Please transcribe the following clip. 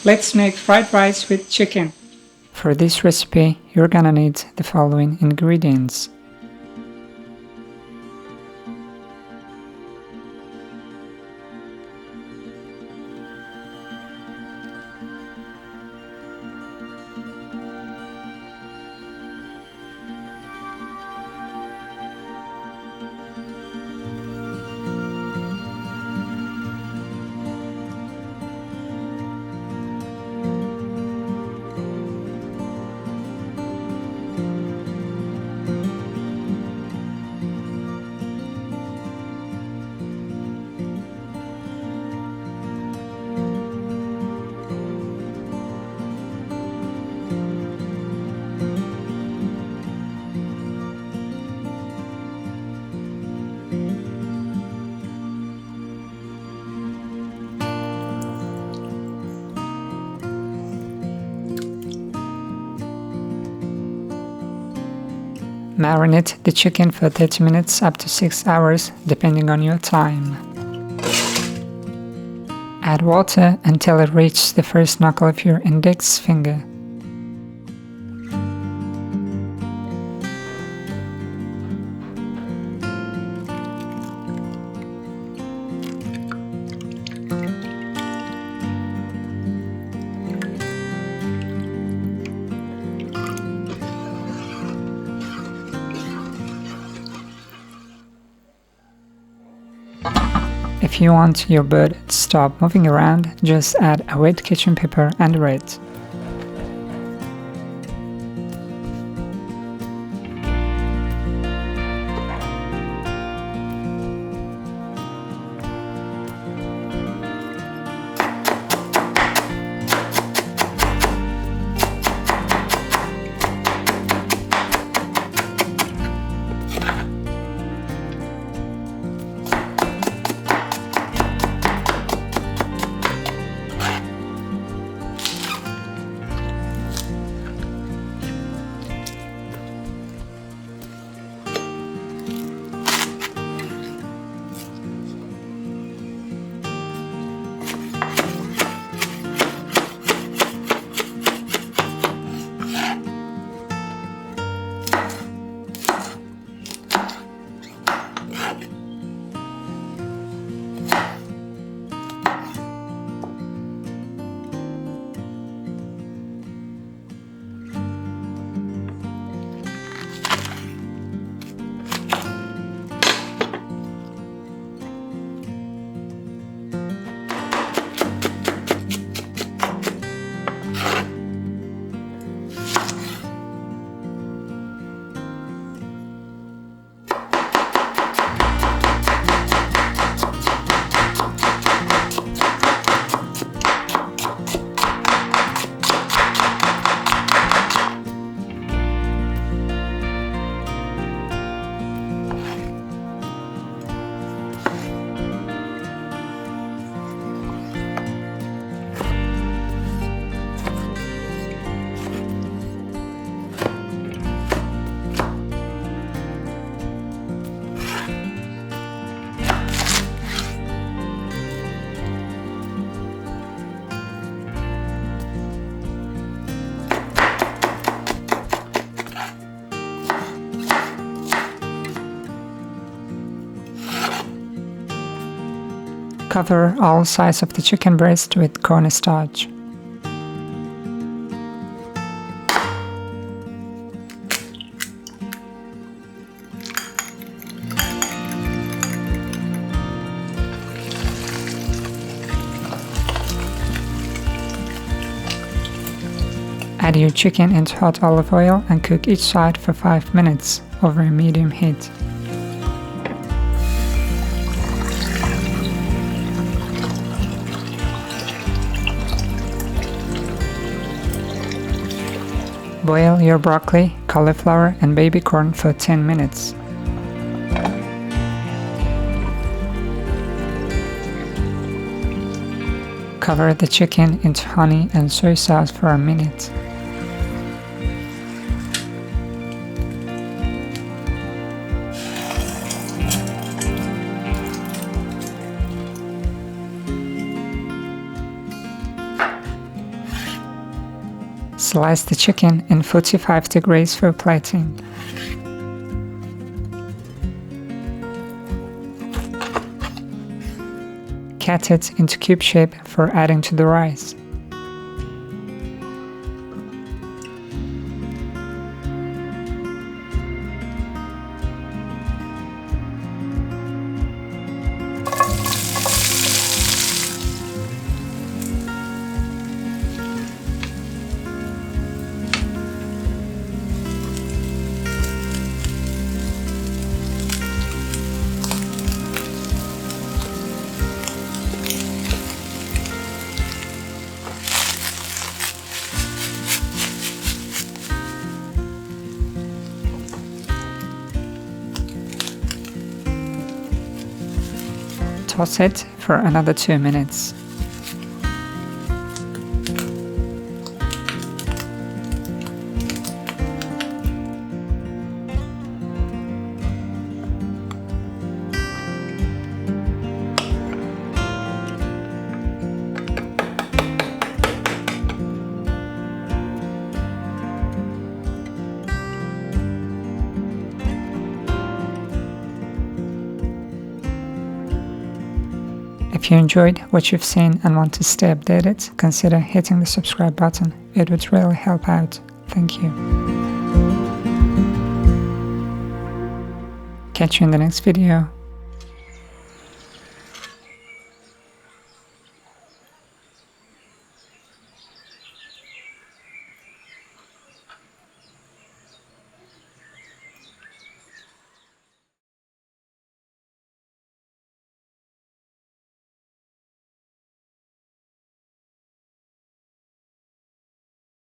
Let's make fried rice with chicken. For this recipe, you're gonna need the following ingredients. Marinate the chicken for 30 minutes up to 6 hours depending on your time. Add water until it reaches the first knuckle of your index finger. If you want your bird to stop moving around, just add a wet kitchen pepper and red. Cover all sides of the chicken breast with cornstarch. Add your chicken into hot olive oil and cook each side for 5 minutes over a medium heat. Boil your broccoli, cauliflower and baby corn for 10 minutes. Cover the chicken into honey and soy sauce for a minute. Slice the chicken in 45 degrees for plating. Cut it into cube shape for adding to the rice. Toss it for another 2 minutes. If you enjoyed what you've seen and want to stay updated, consider hitting the subscribe button. It would really help out. Thank you. Catch you in the next video.